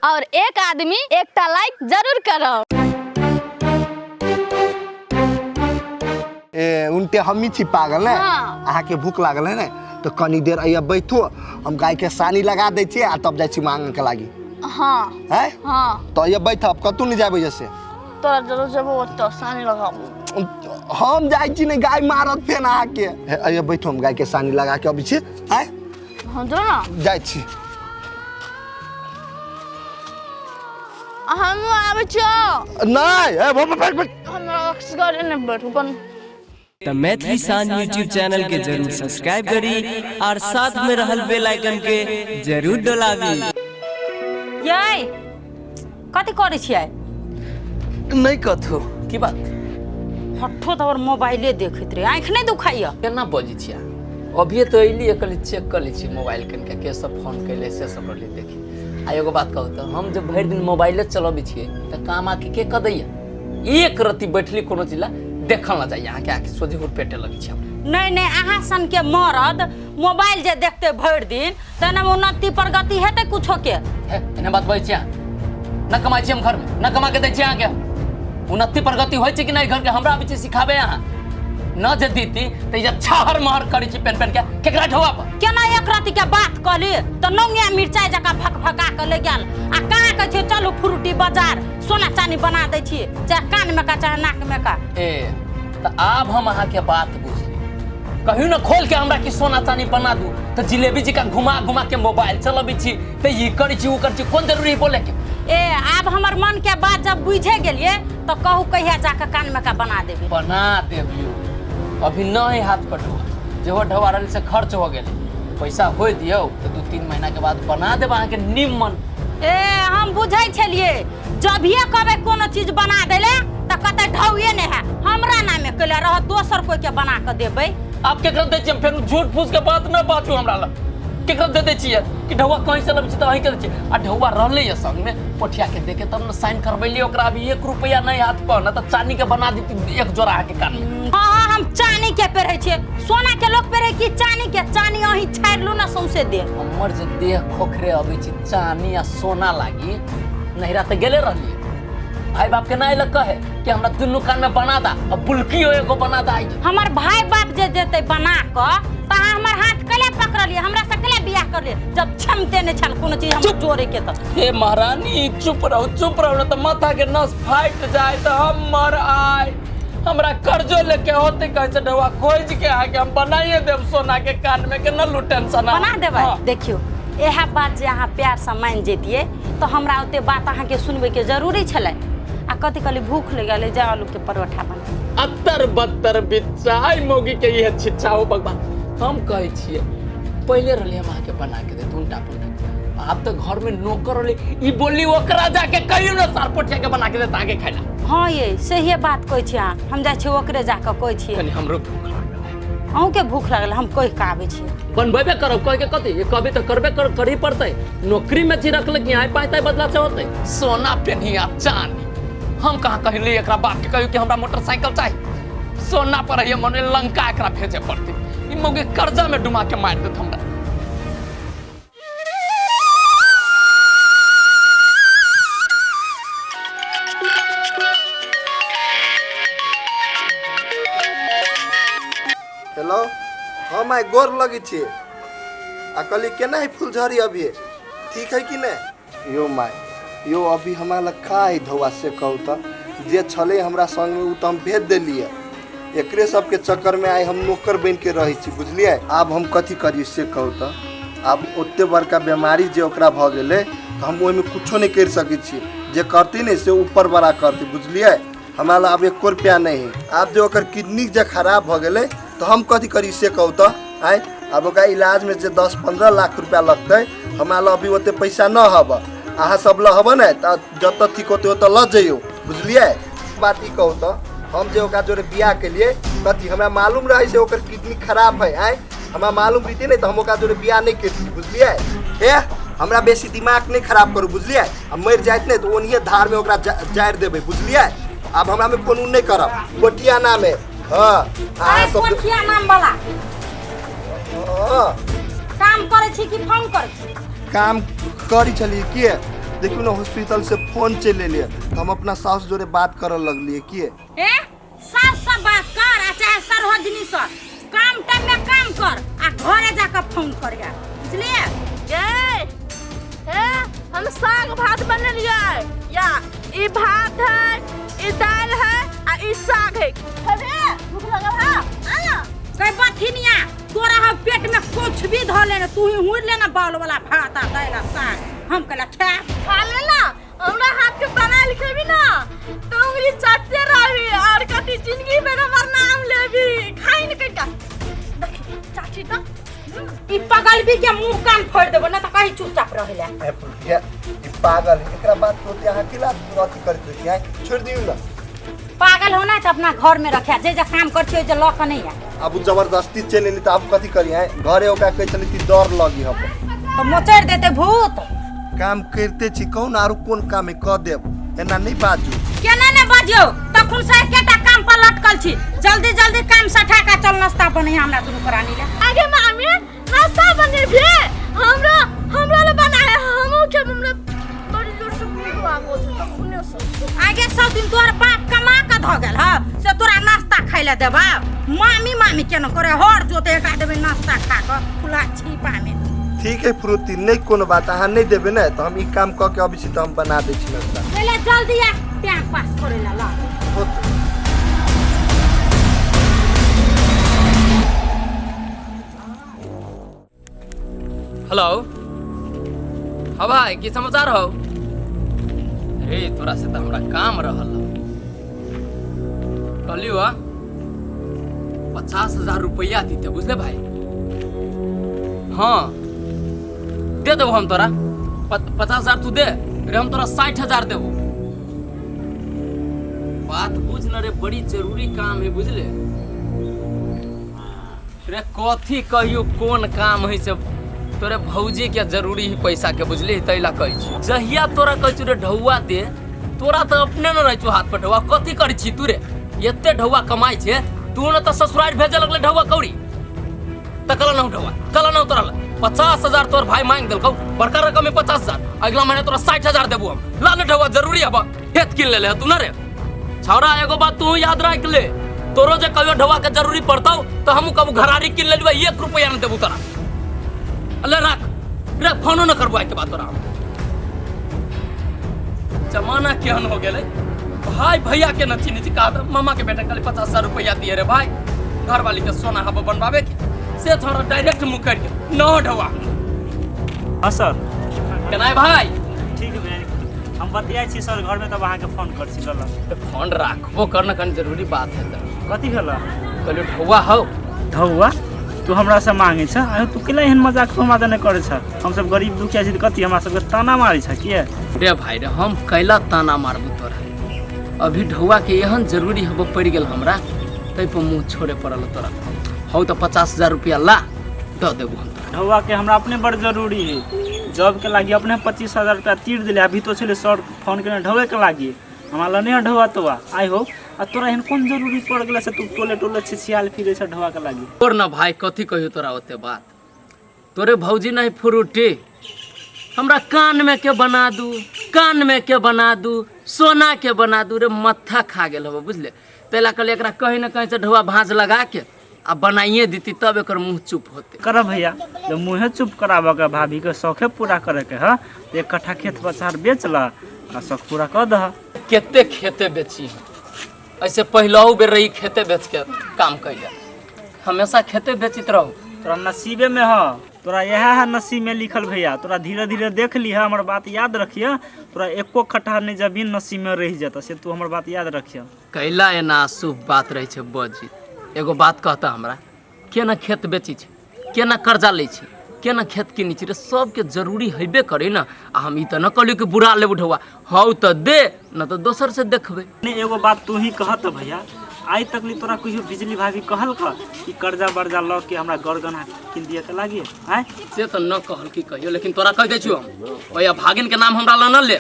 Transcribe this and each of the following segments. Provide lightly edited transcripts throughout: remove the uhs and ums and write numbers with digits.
और एक आदमी एकटा लाइक जरूर करो। उनटे हमी छी पागल है। अहाँ के भूख लागल है ना तो कनी देर अइया बैठो, हम गाय के सानी लगा दै छी आ तब जाइ छी मांगे के लागी। हाँ है हाँ तो अइया बैठ, अब कतू नहीं जाबे जैसे तोरा जरूर जब तो सानी लगाबू। हम जाइ छी नहीं, गाय मारत फेन अहाँ के। अइया बैठो, हम गाय के सानी लगा के अबै छी। है हाँ जो ना जाइ छी। हम आबै छियो नहीं ए बैठ हम अक्सर ने बैठू कन तो मैथिली शान यूट्यूब चैनल के जरूर सब्सक्राइब करी और साथ में रहल बेल आइकन के जरूर दबावी। ये कथी करे छियै? नहीं कथो की बात हट्ठो तो मोबाइले देखत रहे, आँख नहीं दुखाइया? केना बजी छिया? अभी तो अइली एकली चेक कर ली छी मोबाइल कन के सब फोन कैले से सब रली देखी। आ एगो बात कहू तो हम जब भर दिन मोबाइले चलाबे छियै त काम आके के क दैया? एक रति बैठली कोनो चिल्ला देखल ना जाइए, आके आके सोझे हुर पेटे लगी छी। नहीं नहीं, अहाँ सन के मरद मोबाइल जे देखते भर दिन तना उन्नति प्रगति हेते कुछो के? है एना बात बज छिया? न कमाई छी हम घर में, न कमा के दै छी अहाँ के। उन्नति प्रगति होय छै कि नहीं घर के हमरा बीच सिखाबे अहाँ। न जे दीती त ये छहर महर करी छी पेन पेन के केकरा ढोआ पर। केना एक रति के बात कहली तो नौंगिया मिर्चाई जका भकभका के ले गेल आ कहाँ कह छै चलू फ्रूटी बाजार सोना चांदी बना दै छी, चाहे कान में का चाहे नाक में का। ए त अब हम अहाँ के बात बुझली। कहियो न खोल के हमरा की सोना चांदी बना दू तो जिलेबी जी का घुमा घुमा के मोबाइल चलबी छी त ई करी छी उ करी छी, कोन जरूरी बोले के? ए अब हमर मन के बात जब बुझे गेलिए तो कहू कहिया जाके कान में का बना देबी? बना देबियो, अभी नहीं हाथ पर ढोआ, जो ढोआ रहल से खर्च हो गेल, पैसा हो दियो तो 2-3 महीना के बाद बना देब अहाँ के निमन। ए हम बुझै छलिए जब ये कहबे कोनो चीज बना देले त कते ढौए ने है हमरा नामे केले रह दोसर कोई के बना के देबै। आप केकरा दै छी? फेर झूठ फूस के बात न बाजू हमरा लग। केकरा दे दै छियै कि ढौआ कहीं से लब छी त अहीं के दै छी? आ ढौआ रहले ये संग में पोठिया के देके तब न साइन करबैली ओकरा। अभी 1 रुपया नहीं हाथ पर, न त चांदी के बना देती एक जोड़ा के कान में। हां हम चांदी के पहिरै छियै, सोना के लोग पहिरै कि चांदी के? चांदी अहीं छाड़ लू ना सौंसे दे। हमर जे देह खोखरे अबै छी चांदी आ सोना लागी नहिरा त गेले रहली। भाई बाप के नहीं लग कहे कि हमरा दुनू कान में बना दा, अब बुलकी हो एगो बना दा। हमर भाई बाप जे देते बना क त हमर हाथ कले पकड़लिए, हमरा से कले बियाह कर ले जब क्षमते ने छल कोनो चीज हम जोरे के त। हे महारानी चुप रहो न त माथा के नस फाट जाए त हम मर आए। हमरा कर्जो लेके होते कहे से ढौआ खोज के आके हम बनाइए देब सोना के कान में के न लू टेंशन बना देबै। देखियो एहा बात जे अहाँ प्यार से मान जेतिए तो हमरा ओते बात अहाँ के सुनबे के जरूरी छले। आ कथी कहली भूख लग गेले जा आलू के परोठा बना। अत्तर बत्तर बिचाई मोगी के ये छिच्छा हो भगवान। हम कहे छिए पहले रहले हम आके बना के दे उल्टा पुल्टा, आप तो घर में नौकर रहले ई बोली ओकरा जाके कहियो न सार पोठिया के बना के दे ताके खाइला। हां ये सही बात कहै छी अहाँ, हम जाय छी ओकरे जाके कहै छी। कनी हमरो भूख लागल। अहूँ के भूख लागल हम कहि के आबै छी। बनबेबे करो कह के कथी ये कभी तो करबे करी पड़तै। नौकरी में जी रखल कि आय पाइतै बदला से होतै। सोना पेनिया चांदी हम कहाँ कहली एकरा बाप के कहियो कि हमरा मोटरसाइकिल चाहिए। सोना पर ये मने लंका एकरा भेजे पड़ती, ई मोगे कर्जा में डुमा के मार देत हमरा। हेलो हम आई गोर लगी छी आ कहली केना है फुलझड़ी अभी ठीक है कि नहीं? यो माय यो अभी हमारा लखा है धोआ से कहू तो जे छले हमरा संग में उ तो हम भेज देलिए। एकरे सब के चक्कर में आई हम नौकर बन के रही छी बुझलिए। अब हम कथी करी से कहू तो अब ओते बड़का बीमारी जे ओकरा भ गेले तो हम ओइ में कुछो नहीं कर सकै छी। जे करती नहीं से ऊपर बड़ा करती बुझलिए। हमारा अब 1 रुपया नहीं है। अब जो ओकर किडनी जे खराब भ गेले तो हम कथी करी से कहू तो आय अब ओकरा इलाज में जे 10-15 लाख रुपया लगते हमारा अभी ओते पैसा न हब। अहाँ सब लहब न त जत ठीक होते ओत ल जइयो बुझलिए। बात ई कहू तो हम जे ओकरा जोरे बियाह के लिए कथी हमरा मालूम रहे से ओकर किडनी खराब है आय हमरा मालूम रही नहीं तो हम ओकरा जोरे बियाह नहीं करती बुझलिए। ए हमरा बेसी दिमाग नहीं खराब करू बुझलिए। अब मर जाइत नहीं तो ओनिए धार में ओकरा जाड़ देबे बुझलिए। अब हमरा में कानून नहीं करब कोठिया नाम है। हां अरे कोठिया नाम वाला काम करे छी कि फोन करे छी? काम करी चली के देखियो ना हॉस्पिटल से फोन चले लिए तो हम अपना सास जोरे बात करे लगलिए किए ए सास से बात कर आ चाहे सरहदनी से काम टाइम में काम कर आ घरे जाकर फोन कर यार बुझलिए हम साग भात बने लिया या ई भात है ई दाल है आ ई साग है भूख लगा है आना कई बथिनिया तोरा हम पेट में कुछ भी धो लेना तू ही हुर लेना बाल वाला भात आ दाल आ साग हम कहला खा लेना हमरा हाथ के बना लिखे भी ना तो उंगली चाटते रही और कति जिंदगी में हमर नाम लेबी खाई न कटा चाची तो ई पागल भी के मुंह कान फोड़ देबो ना त कहीं चुपचाप रहेला ये पागल है एकरा बात तो यहाँ किला अथी करते है छोड़ दियो ना पागल होना है तो अपना घर में रखे जे काम कर छियो जे लक नहीं है अब जबरदस्ती चले ली तो अब कथी करिए घरे ओका कह चली थी डर लगी हम तो मोचड़ देते भूत काम करते छी कौन आरो कोन काम है कह देब एना नहीं बाजू केना ने बाजियो तखुन से केटा काम पर लटकल छी जल्दी जल्दी काम सठा का चल नाश्ता बने हमरा दुनु करानी ले आगे मामी नाश्ता बने भी हमरा ले बनाए हमो के हमरा बड़ी जोर से भूख लागो छै त खुने से आगे सब दिन तोर बाप कमा के ध गेल ह से तोरा नाश्ता खाइले देबा मामी केना करे हर जोते का देबे नाश्ता खा के खुला छिपा में ठीक है फ्रूटी नहीं कोनो बात अहाँ नहीं देबे ना तो हम ई काम क के अभी से तो हम बना दे छी नाश्ता पहले जल्दी आ टैंक पास करे ला हेलो हाँ भाई की समाचार हो हे तोरा से तो हमरा काम रहल कहलियो 50,000 रुपया दीते बुझले भाई हाँ दे देबो हम तोरा 50,000 तू दे रे हम तोरा 60,000 देबो बात बुझ न रे बड़ी जरूरी काम है बुझले रे कथी कहियो कोन काम है से तोरे भौजी के जरूरी ही पैसा के बुझली तैला कहै छी जहिया तोरा कहै छु रे ढौआ दे तोरा तो अपने न रहै छु हाथ पर ढौआ कथी करै छी तू रे एते ढौआ कमाई छे तू न त ससुराल भेजे लगले ढौआ कौड़ी त कला न ढौआ कला न तोरा 50,000 तोर भाई मांग देलकौ बड़का रकम में 50,000 अगला महीने तोरा 60,000 देबो हम ला न ढौआ जरूरी है हेत किन ले तू न रे छौरा एगो बात तू याद रख ले तोरो जे कहियो ढौआ के जरूरी पड़तौ त हमहु कबू घरारी किन लेबा 1 रुपया न देबो तोरा अल्लाह रख रे फोनो न करबो के बात तोरा जमाना केहन हो गेले भाई भैया के न चिन्ह का मामा के बेटा खाली 50,000 रुपया दिए रे भाई घर वाली के सोना हब बनवावे के से थोड़ा डायरेक्ट मुंह कर के न ढवा हाँ सर केना भाई ठीक है हम बतियाई छी सर घर में तब अहाँ के फोन कर छी लला फोन राखबो करना कन जरूरी बात है त कथी भेला कहलियो ढौआ हो ढौआ तू हमरा से मांगे छ तू केला एहन मजाक फमादा नहीं करे छ हम सब गरीब दुखिया छी कथी हमरा सब के ताना मारे छ किए रे भाई रे हम कैला ताना मारबू तोरा अभी ढौआ के एहन जरूरी हब पड़ गेल हमरा तै पर मुंह छोड़े पड़ल तोरा हौ त 50,000 रुपया ला द देबो हम ढौआ के हमरा अपने बड़ जरूरी है जॉब के लागी अपने 25,000 रुपया तीर दिले अभी तो चले सर फोन के ढौए के लागी हमरा लने ढौआ तो आई हो आ तोरा एहन कोन जरूरी पड़ गेला से तू टोले टोले छिछियाल फिरे छ ढौआ के लागी और ना भाई कथी कहियो तोरा ओते बात तोरे भौजी नहीं फ्रूटी हमरा कान में के बना दू कान में के बना दू सोना के बना दू रे मत्था खा गेल हो बुझले तैला कल एकरा कहीं ना कहीं से ढौआ भांज लगा के आ बनाइए दीती तब एकर मुंह चुप होते कर भैया जब मुँहे चुप कराबे के भाभी के शौखे पूरा करे के है तो 1 कट्ठा खेत बचार बेच ला आ शौक पूरा कर दह केते खेते बेची ऐसे पहलहू बेर रही खेते बेच के काम कैले हमेशा खेते बेचित रहू तोरा नसीबे में है तोरा यह है नसीब में लिखल भैया तोरा धीरे धीरे देख ली है हमर बात याद रखिए तोरा 1 कट्ठा नहीं जमीन नसीब में रह जाता से तू हमर बात याद रखिए कैला एना शुभ बात रहे छै बजी एगो बात कहता हमरा केना खेत बेची छै केना कर्जा लै छै केना खेत किनी छै रे सबके जरूरी हेबे करे ना आ हम ई त न कहलियो कि बुरा ले उठवा हौ त दे न त दोसर से देखबे ने एगो बात तू ही कहत भैया आज तक ली तोरा कुछ बिजली भाभी कहल का कि कर्जा बर्जा ल के हमरा गरगना किन दिए त लागी हैं से त न कहल की कहियो लेकिन तोरा कह दे छियो हम ओया भागिन के नाम हमरा ल न ले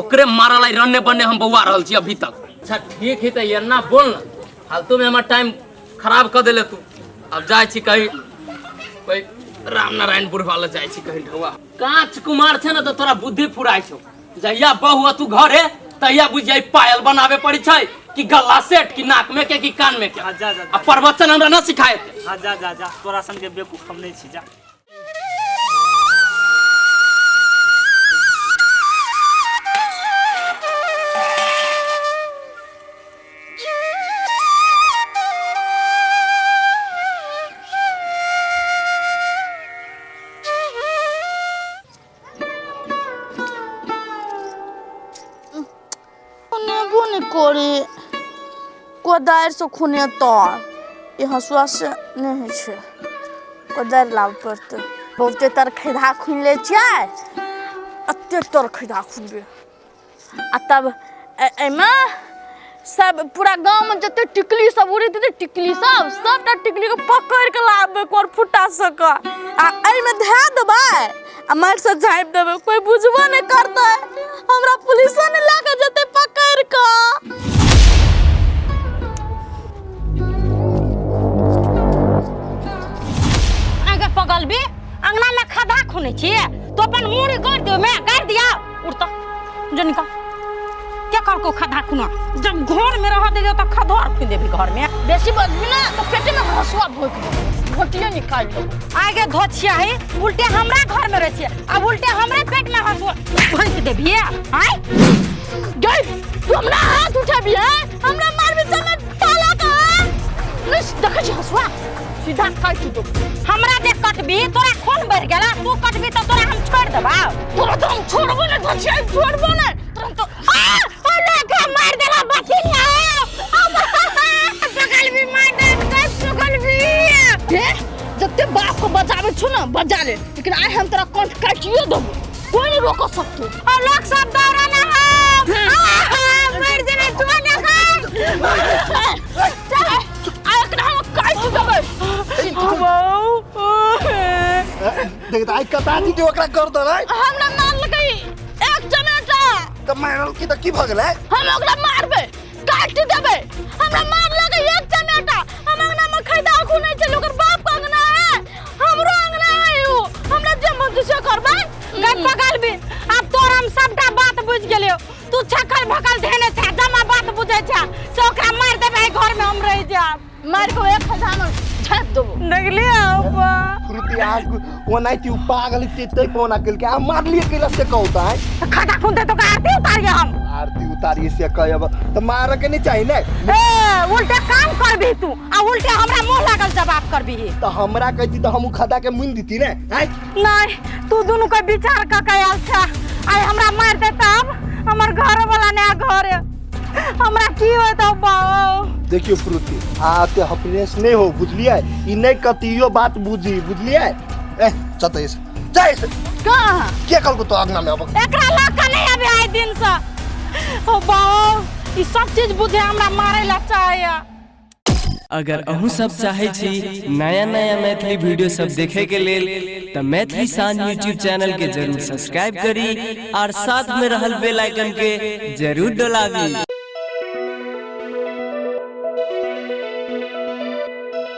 ओकरे मारला रन्ने बन्ने हम बौआ रहल छी अभी तक अच्छा ठीक है त एना बोल न फालतू में हमर टाइम खराब कर देले तू अब जाय छी कहीं कोई राम नारायण बुढ़वा ल जाय छी कहीं ढौआ कांच कुमार छे ना तो तोरा बुद्धि फुराई छौ जहिया बहु तू घरे तहिया बुझाई पायल बनावे पड़ी छै कि गला सेट कि नाक में के कि कान में के जा जा आ प्रवचन हमरा ना सिखाए हाँ जा जा जा तोरा सन के बेवकूफ हम नहीं छी जा করে কোদার সে খুনে তর এ হসুয়া সে नहीं छै কোদার লাভ পড়তে बहुते तर खैधा खुन ले छै अत्ते तर खैधा खुनबे आ तब एमे सब पूरा गांव में जते टिकली सब उड़ी थे टिकली सबटा टिकली के पकड़ के लाबे कोर फुटा सक आ एमे धै देबै आ मार से झाइप देबै कोई बुझबो नहीं करतै हमरा पुलिस ने लाके जते पकड़ के आगे पगल भी अंगना में खदा खुने छिए तो अपन मुड़ी गाड़ दियो मैं गाड़ दिया उड़ता जनिका क्या कर को खदा खुना जब घर में रह दे तो खदौर खुन देबी घर में बेसी बजबी ना तो पेट में हसुआ भोक दे घोटिया निकाल लो आगे धोछिया है उल्टे हमरा घर में रहछिए अब उल्टे हमरे पेट में हसुआ भोक देबी हाय गई तुम ना हाथ उठाबी है हमरा मारबी समय ताला का निस देख छी हसुआ सीधा काट दो हमरा जे कटबी तोरा खून बढ़ गेला तू कटबी तो तोरा हम छोड़ देबा तोरा तो हम छोड़बो ना धोछिया छोड़बो ना तुरंत तो ओ लगा मार देला बचिया बगल भी मार दे बगल भी जते बाप को बचावे छु ना बजा ले लेकिन आइ हम तेरा कंठ काटियो देबो कोई नहीं रोक सकतो और लोग सब दौड़ा ना मर जने तू ना चल आइ के हम काट देबे देख आई कता दी जो ओकरा कर दो रे हमरा मार लगई एक चमेटा त मारल की त की भ गेलै हम ओकरा मारबे काट देबे हमरा मार लगई एक चमेटा हम अंगना में खैदा खुनै छै ओकर बाप का अंगना है हमरो अंगना है उ हमरा जे मन से करबै गप पगल भी अब तोर हम सबटा बात बुझ गेलियो तू छकल भकल देने छै जमा बात बुझै छै से ओकरा मार देबे घर में हम रह जाब मार को एक खजाना छाप देबो नगली आबा fruti आज वो नहीं थी पागल ते कोना कल के हम मार लिए केला से कहता है खटा खुंदे तो आरती उतारिए हम आरती उतारिए से कहब त मार के नहीं चाहिए ना ए उल्टे काम करबी तू आ उल्टे हमरा मुंह लागल जवाब करबी त हमरा कहती त हम खदा के मुन दीती ने हैं नहीं तू दोनों का विचार का कयाल था आई हमरा मार दे तब हमर घर वाला नया घर हमरा की होय त बाओ देखियो फ्रूटी आते हपनेस नहीं हो बुझलिए ई नहीं कतियो बात बुझी बुझलिए ए चत ऐसे जा ऐसे कहां के कल को तो अगना में अब एकरा लका नहीं अबे आइ दिन से ओ बाओ ई सब चीज बुझे हमरा मारे ला चाहे अगर अहू सब चाहे छी नया नया मैथिली वीडियो सब देखे के लेल त मैथिली शान यूट्यूब चैनल के जरूर सब्सक्राइब करी और साथ में रहल बेल आइकन के जरूर दबावी।